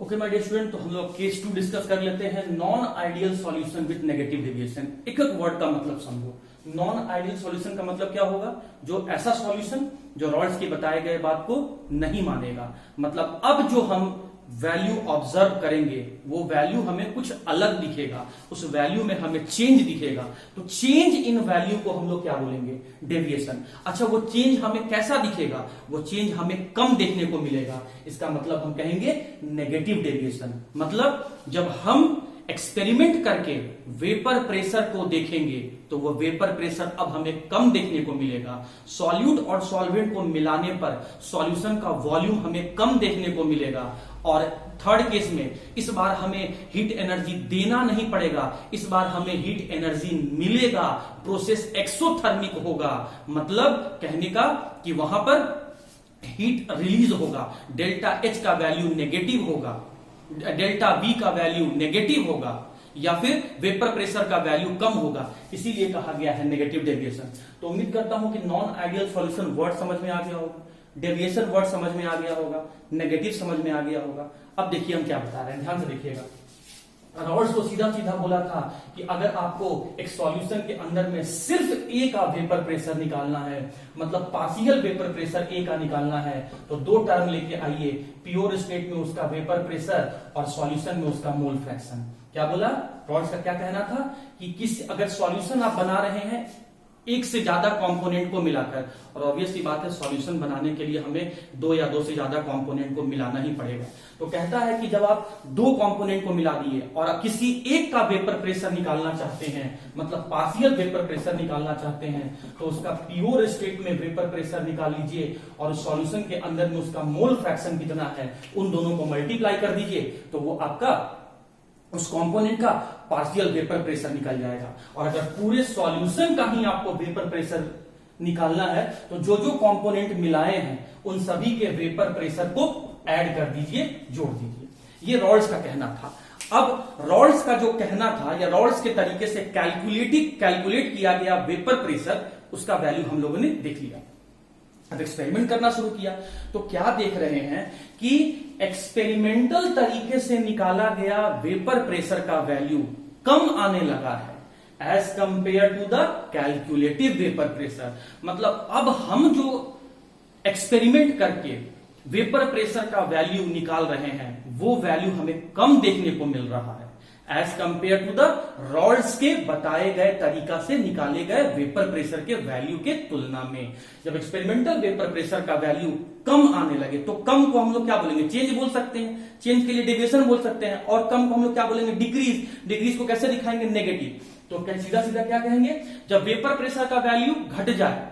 Okay my dear student, तो हम लोग केस 2 डिस्कस कर लेते हैं। Non ideal solution with negative deviation. एक एक वर्ड का मतलब समझो। नॉन आइडियल सॉल्यूशन का मतलब क्या होगा? जो ऐसा सॉल्यूशन जो रॉल्स की बताए गए बात को नहीं मानेगा। मतलब अब जो हम वैल्यू ऑब्जर्व करेंगे वो वैल्यू हमें कुछ अलग दिखेगा, उस वैल्यू में हमें चेंज दिखेगा। तो चेंज इन वैल्यू को हम लोग क्या बोलेंगे? डेविएशन। अच्छा, वो चेंज हमें कैसा दिखेगा? वो चेंज हमें कम देखने को मिलेगा। इसका मतलब हम कहेंगे नेगेटिव डेविएशन। मतलब जब हम एक्सपेरिमेंट करके वेपर प्रेशर को देखेंगे तो वो वेपर प्रेशर अब हमें कम देखने को मिलेगा। सॉल्यूट और सॉल्वेंट को मिलाने पर सॉल्यूशन का वॉल्यूम हमें कम देखने को मिलेगा। और थर्ड केस में इस बार हमें हीट एनर्जी देना नहीं पड़ेगा, इस बार हमें हीट एनर्जी मिलेगा। प्रोसेस एक्सोथर्मिक होगा। मतलब कहने का कि वहां पर हीट रिलीज होगा। डेल्टा एच का वैल्यू नेगेटिव होगा, डेल्टा वी का वैल्यू नेगेटिव होगा, या फिर वेपर प्रेशर का वैल्यू कम होगा। इसीलिए कहा गया है नेगेटिव डेविएशन। तो उम्मीद करता हूं कि नॉन आइडियल सॉल्यूशन वर्ड समझ में आ गया होगा, डेविएशन वर्ड समझ में आ गया होगा, नेगेटिव समझ में आ गया होगा। अब देखिए हम क्या बता रहे हैं, ध्यान से देखिएगा। रॉल्स को सीधा सीधा बोला था कि अगर आपको एक सॉल्यूशन के अंदर में सिर्फ ए का वेपर प्रेशर निकालना है, मतलब पार्शियल वेपर प्रेशर ए का निकालना है, तो दो टर्म लेके आइए। प्योर स्टेट में उसका वेपर प्रेशर और सॉल्यूशन में उसका मोल फ्रैक्शन। क्या बोला? रॉल्स का क्या कहना था कि अगर सॉल्यूशन आप बना रहे हैं एक से ज्यादा कंपोनेंट को मिलाकर, और ऑब्वियसली बात है सॉल्यूशन बनाने के लिए हमें दो या दो से ज्यादा कंपोनेंट को मिलाना ही पड़ेगा। तो कहता है कि जब आप दो कंपोनेंट को मिला दिए और आप किसी एक का वेपर प्रेशर निकालना चाहते हैं, मतलब पार्शियल वेपर प्रेशर निकालना चाहते हैं, तो उसका प्योर स्टेट में वेपर प्रेशर निकाल लीजिए और सॉल्यूशन के अंदर में उसका मोल फ्रैक्शन कितना है उन दोनों को मल्टीप्लाई कर दीजिए, तो वो आपका उस कंपोनेंट का पार्शियल वेपर प्रेशर निकल जाएगा। और अगर पूरे सॉल्यूशन का ही आपको वेपर प्रेशर निकालना है तो जो जो कंपोनेंट मिलाए हैं उन सभी के वेपर प्रेशर को ऐड कर दीजिए, जोड़ दीजिए। ये रॉल्स का कहना था। अब रॉल्स का जो कहना था या रॉल्स के तरीके से कैलकुलेट किया गया वेपर प्रेशर, उसका वैल्यू हम लोगों ने देख लिया। अब एक्सपेरिमेंट करना शुरू किया तो क्या देख रहे हैं कि एक्सपेरिमेंटल तरीके से निकाला गया वेपर प्रेशर का वैल्यू कम आने लगा है as compared to the calculative vapour pressure. मतलब अब हम जो एक्सपेरिमेंट करके वेपर प्रेशर का वैल्यू निकाल रहे हैं वो वैल्यू हमें कम देखने को मिल रहा है as compared to the Raoult's के बताए गए तरीका से निकाले गए वेपर प्रेशर के वैल्यू के तुलना में। जब एक्सपेरिमेंटल वेपर प्रेशर का वैल्यू कम आने लगे तो कम को हम लोग क्या बोलेंगे? चेंज बोल सकते हैं, चेंज के लिए डेविएशन बोल सकते हैं, और कम को हम लोग क्या बोलेंगे? डिक्रीज। डिक्रीज को कैसे दिखाएंगे? नेगेटिव। तो सीधा सीधा क्या कहेंगे? जब वेपर प्रेशर का वैल्यू घट जाए,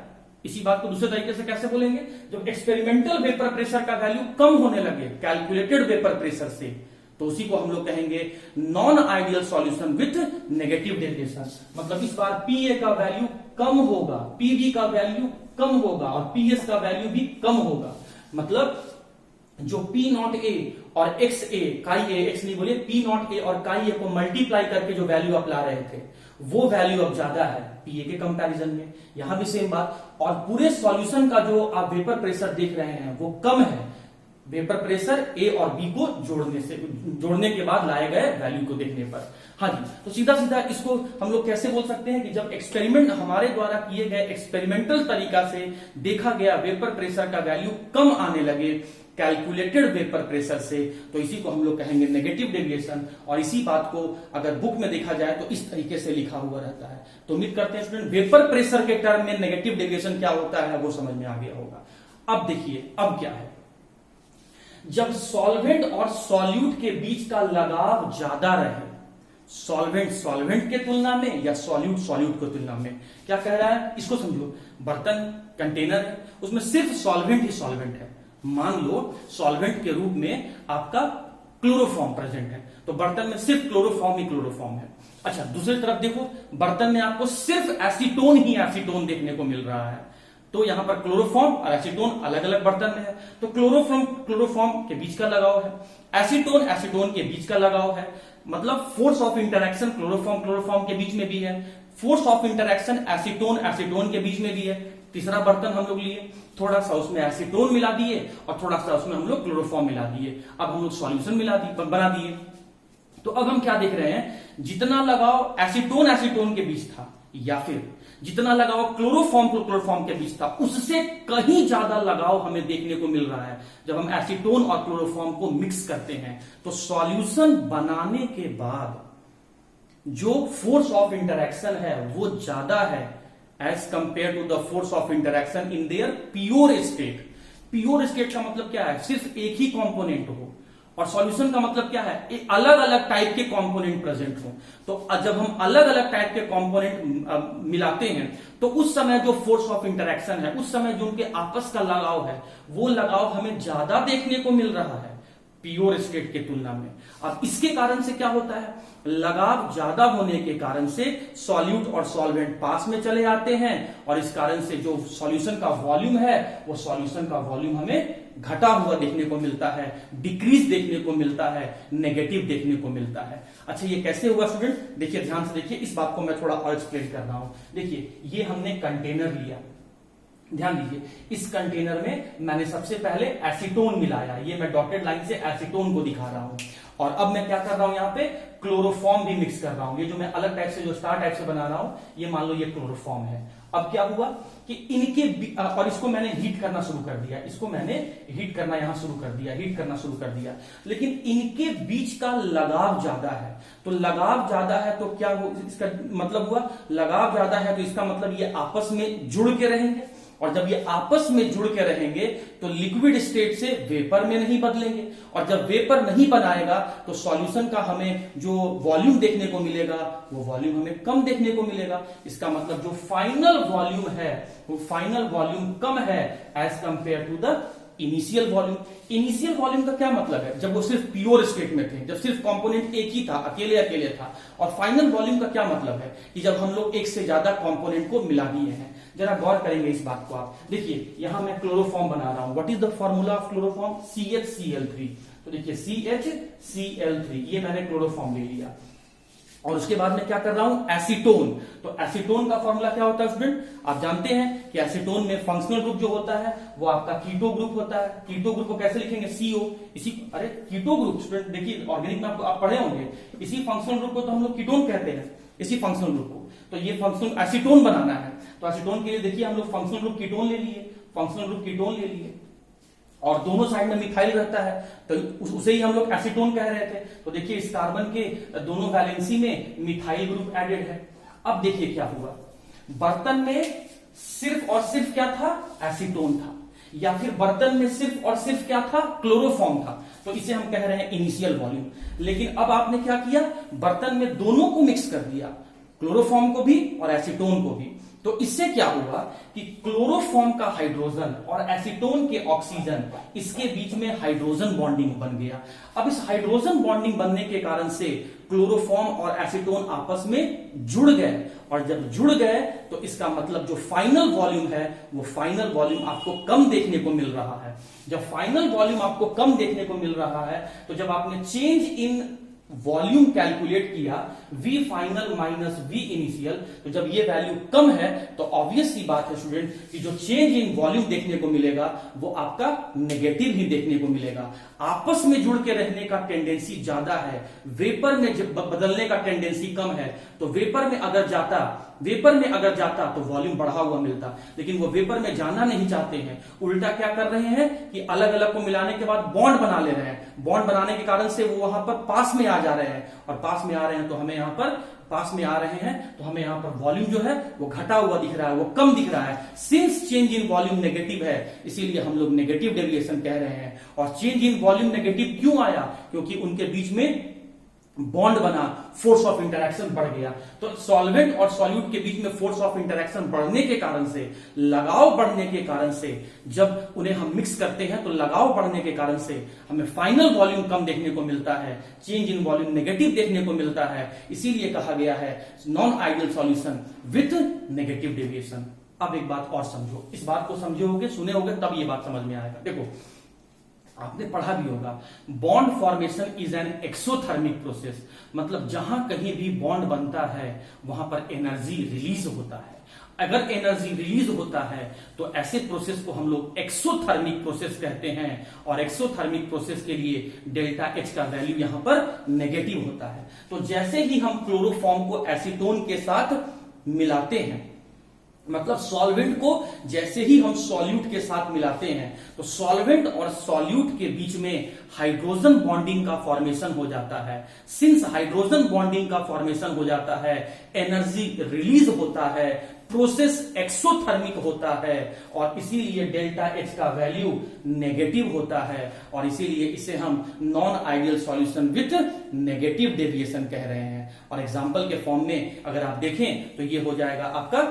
इसी बात को दूसरे तरीके से कैसे बोलेंगे? जब एक्सपेरिमेंटल वेपर प्रेशर का वैल्यू कम होने लगे कैलकुलेटेड वेपर प्रेशर से, तो उसी को हम लोग कहेंगे non ideal solution with negative deviation. मतलब इस बार पीए का वैल्यू कम होगा, पीवी का वैल्यू कम होगा और पीएस का वैल्यू भी कम होगा। मतलब जो पी नॉट ए और एक्स ए, काई ए, एक्स नहीं बोलिए, पी नॉट ए और काई ए को मल्टीप्लाई करके जो वैल्यू आप ला रहे थे वो वैल्यू अब ज्यादा है पीए के कंपैरिजन में। यहां भी सेम बात। और पूरे सॉल्यूशन का जो आप वेपर प्रेशर देख रहे हैं वो कम है वेपर प्रेशर ए और बी को जोड़ने के बाद लाए गए वैल्यू को देखने पर। हाँ जी, तो सीधा सीधा इसको हम लोग कैसे बोल सकते हैं कि जब एक्सपेरिमेंट हमारे द्वारा किए गए एक्सपेरिमेंटल तरीका से देखा गया वेपर प्रेशर का वैल्यू कम आने लगे कैलकुलेटेड वेपर प्रेशर से, तो इसी को हम लोग कहेंगे नेगेटिव डेविएशन। और इसी बात को अगर बुक में देखा जाए तो इस तरीके से लिखा हुआ रहता है। तो उम्मीद करते हैं स्टूडेंट वेपर प्रेशर के टर्म में नेगेटिव डेविएशन क्या होता है वो समझ में आ गया होगा। अब देखिए अब क्या है, जब सॉल्वेंट और सॉल्यूट के बीच का लगाव ज्यादा रहे, सॉल्वेंट के तुलना में या सॉल्यूट के तुलना में, क्या कह रहा है इसको समझो। बर्तन कंटेनर है, उसमें सिर्फ सॉल्वेंट ही सॉल्वेंट है। मान लो सॉल्वेंट के रूप में आपका क्लोरोफॉर्म प्रेजेंट है, तो बर्तन में सिर्फ क्लोरोफॉर्म ही क्लोरोफॉर्म है। अच्छा, दूसरी तरफ देखो, बर्तन में आपको सिर्फ एसीटोन ही एसीटोन देखने को मिल रहा है। तो यहां पर क्लोरोफॉर्म और एसीटोन अलग अलग बर्तन में है, तो क्लोरोफॉर्म के बीच का लगाव है, एसीटोन के बीच का लगाव है। मतलब फोर्स ऑफ इंटरैक्शन क्लोरोफॉर्म के बीच में भी है, फोर्स ऑफ इंटरैक्शन एसीटोन के बीच में भी है। तीसरा बर्तन हम लोग लिए, थोड़ा सा उसमें एसीटोन मिला दिए और थोड़ा सा उसमें हम लोग क्लोरोफॉर्म मिला दिए। अब हम लोग सॉल्यूशन बना दिए। तो अब हम क्या देख रहे हैं, जितना लगाव एसीटोन के बीच था या फिर जितना लगाव क्लोरोफॉर्म के बीच था, उससे कहीं ज्यादा लगाव हमें देखने को मिल रहा है जब हम एसीटोन और क्लोरोफॉर्म को मिक्स करते हैं। तो सॉल्यूशन बनाने के बाद जो फोर्स ऑफ इंटरेक्शन है वो ज्यादा है as compared to the force of interaction in their pure state. Pure state का मतलब क्या है, सिर्फ एक ही कंपोनेंट हो, और सॉल्यूशन का मतलब क्या है, अलग अलग टाइप के कंपोनेंट प्रेजेंट हो। तो जब हम अलग अलग टाइप के कंपोनेंट मिलाते हैं तो उस समय जो फोर्स ऑफ इंटरेक्शन है, उस समय जो उनके आपस का लगाव है, वो लगाव हमें ज्यादा देखने को मिल रहा है प्योर स्टेट के तुलना में। अब इसके कारण से क्या होता है, लगाव ज्यादा होने के कारण से सॉल्यूट और सॉल्वेंट पास में चले आते हैं, और इस कारण से जो सॉल्यूशन का वॉल्यूम है वो सॉल्यूशन का वॉल्यूम हमें घटा हुआ देखने को मिलता है, डिक्रीज देखने को मिलता है, नेगेटिव देखने को मिलता है। अच्छा, ये कैसे हुआ स्टूडेंट, देखिए ध्यान से देखिए, इस बात को मैं थोड़ा और एक्सप्लेन कर रहा हूं। देखिए ये हमने कंटेनर लिया, ध्यान दीजिए, इस कंटेनर में मैंने सबसे पहले एसीटोन मिलाया, ये मैं डॉटेड लाइन से एसीटोन को दिखा रहा हूं, और अब मैं क्या कर रहा हूं, यहां पे क्लोरोफॉर्म भी मिक्स कर रहा हूं। ये जो मैं अलग टाइप से, जो स्टार टाइप से बना रहा हूं, ये मान लो ये क्लोरोफॉर्म है। अब क्या हुआ कि इनके और इसको मैंने हीट करना शुरू कर दिया, इसको मैंने हीट करना यहां शुरू कर दिया, हीट करना शुरू कर दिया, लेकिन इनके बीच का लगाव ज्यादा है। तो लगाव ज्यादा है तो क्या हो, इसका मतलब हुआ लगाव ज्यादा है तो इसका मतलब ये आपस में जुड़ के रहेंगे, और जब ये आपस में जुड़ के रहेंगे तो लिक्विड स्टेट से वेपर में नहीं बदलेंगे, और जब वेपर नहीं बनाएगा तो सॉल्यूशन का हमें जो वॉल्यूम देखने को मिलेगा वो वॉल्यूम हमें कम देखने को मिलेगा। इसका मतलब जो फाइनल वॉल्यूम है वो फाइनल वॉल्यूम कम है as compared to the initial volume. Initial volume का क्या मतलब है, जब वो सिर्फ प्योर स्टेट में थे, जब सिर्फ कंपोनेंट एक ही था, अकेले अकेले था। और फाइनल वॉल्यूम का क्या मतलब है कि जब हम लोग एक से ज्यादा कंपोनेंट को मिला दिए हैं। जरा गौर करेंगे इस बात को आप, देखिए यहां मैं क्लोरोफॉर्म बना रहा हूं। What is the formula of chloroform, CHCl3। तो देखिए CHCl3, ये मैंने क्लोरोफॉर्म ले लिया, और उसके बाद में क्या कर रहा हूं, एसीटोन। तो एसीटोन का फॉर्मूला क्या होता है स्टूडेंट, आप जानते हैं कि एसीटोन में फंक्शनल ग्रुप जो होता है वो आपका कीटो ग्रुप होता है। कीटो ग्रुप को कैसे लिखेंगे, CO। इसी अरे कीटो ग्रुप स्टूडेंट देखिए ऑर्गेनिक में आप पढ़े होंगे, इसी फंक्शनल ग्रुप को तो हम लोग कीटोन कहते हैं, इसी फंक्शनल ग्रुप को। तो ये फंक्शनल एसीटोन बनाना है, तो एसीटोन के लिए देखिए हम लोग फंक्शनल ग्रुप कीटोन ले लिए, फंक्शनल ग्रुप कीटोन ले लिए, और दोनों साइड में मिथाइल रहता है तो उसे ही हम लोग एसीटोन कह रहे थे। तो देखिए इस कार्बन के दोनों वैलेंसी में मिथाइल ग्रुप एडेड है। अब देखिए क्या हुआ, बर्तन में सिर्फ और सिर्फ क्या था, एसीटोन था, या फिर बर्तन में सिर्फ और सिर्फ क्या था, क्लोरोफॉर्म था। तो इसे हम कह रहे हैं इनिशियल वॉल्यूम। लेकिन अब आपने क्या किया, बर्तन में दोनों को मिक्स कर दिया, क्लोरोफॉर्म को भी और एसीटोन को भी। तो इससे क्या हुआ कि क्लोरोफॉर्म का हाइड्रोजन और एसीटोन के ऑक्सीजन, इसके बीच में हाइड्रोजन बॉन्डिंग बन गया। अब इस हाइड्रोजन बॉन्डिंग बनने के कारण से क्लोरोफॉर्म और एसीटोन आपस में जुड़ गए, और जब जुड़ गए तो इसका मतलब जो फाइनल वॉल्यूम है वो फाइनल वॉल्यूम आपको कम देखने को मिल रहा है। जब फाइनल वॉल्यूम आपको कम देखने को मिल रहा है तो जब आपने चेंज इन वॉल्यूम कैलकुलेट किया, V final minus V initial, तो जब ये वैल्यू कम है तो ऑब्वियस सी बात है स्टूडेंट कि जो चेंज इन वॉल्यूम देखने को मिलेगा वो आपका नेगेटिव ही देखने को मिलेगा। आपस में जुड़ के रहने का टेंडेंसी ज्यादा है, वेपर में जब बदलने का टेंडेंसी कम है। तो वेपर में अगर जाता तो वॉल्यूम बढ़ा हुआ मिलता, लेकिन वो वेपर में जाना नहीं चाहते हैं, उल्टा क्या कर रहे हैं कि अलग अलग को मिलाने के बाद बॉन्ड बना ले रहे हैं। बॉन्ड बनाने के कारण से वो वहां पर पास में आ जा रहे हैं, और पास में आ रहे हैं तो हमें यहाँ पर हमें यहाँ पर वॉल्यूम जो है वो घटा हुआ दिख रहा है, वो कम दिख रहा है। Since change in volume negative है, इसीलिए हम लोग नेगेटिव डेविएशन कह रहे हैं। और चेंज इन वॉल्यूम नेगेटिव क्यों आया, क्योंकि उनके बीच में बॉन्ड बना, फोर्स ऑफ इंटरेक्शन बढ़ गया। तो सॉल्वेंट और सॉल्यूट के बीच में फोर्स ऑफ इंटरेक्शन बढ़ने के कारण से, लगाव बढ़ने के कारण से, जब उन्हें हम मिक्स करते हैं तो लगाव बढ़ने के कारण से हमें फाइनल वॉल्यूम कम देखने को मिलता है, चेंज इन वॉल्यूम नेगेटिव देखने को मिलता है। इसीलिए कहा गया है non ideal solution with negative deviation. अब एक बात और समझो, इस बात को समझे होगे, सुने होगे, तब ये बात समझ में आएगा। देखो आपने पढ़ा भी होगा, bond formation is an exothermic process, मतलब जहां कहीं भी बॉन्ड बनता है वहां पर एनर्जी रिलीज होता है। अगर एनर्जी रिलीज होता है तो ऐसे प्रोसेस को हम लोग एक्सोथर्मिक प्रोसेस कहते हैं, और एक्सोथर्मिक प्रोसेस के लिए डेल्टा एच का वैल्यू यहां पर नेगेटिव होता है। तो जैसे ही हम क्लोरोफॉर्म को एसीटोन के साथ मिलाते हैं, मतलब सॉल्वेंट को जैसे ही हम सॉल्यूट के साथ मिलाते हैं तो सॉल्वेंट और सॉल्यूट के बीच में हाइड्रोजन बॉन्डिंग का फॉर्मेशन हो जाता है। सिंस हाइड्रोजन बॉन्डिंग का फॉर्मेशन हो जाता है, एनर्जी रिलीज होता है, प्रोसेस एक्सोथर्मिक होता है, और इसीलिए डेल्टा एच का वैल्यू नेगेटिव होता है, और इसीलिए इसे हम non ideal solution with negative deviation कह रहे हैं। और एग्जांपल के फॉर्म में अगर आप देखें तो ये हो जाएगा आपका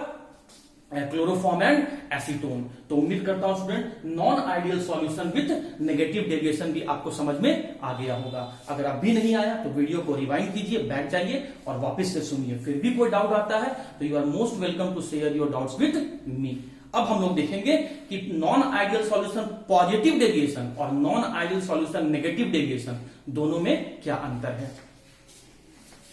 क्लोरोफॉर्म एंड एसीटोन। तो उम्मीद करता हूं student non ideal solution with negative deviation भी आपको समझ में आ गया होगा। अगर अब भी नहीं आया तो वीडियो को रिवाइंड कीजिए, बैठ जाइए और वापस से सुनिए। फिर भी कोई डाउट आता है तो you are most welcome to share your doubts with me. अब हम लोग देखेंगे कि non ideal solution positive deviation और non ideal solution negative deviation दोनों में क्या अंतर है।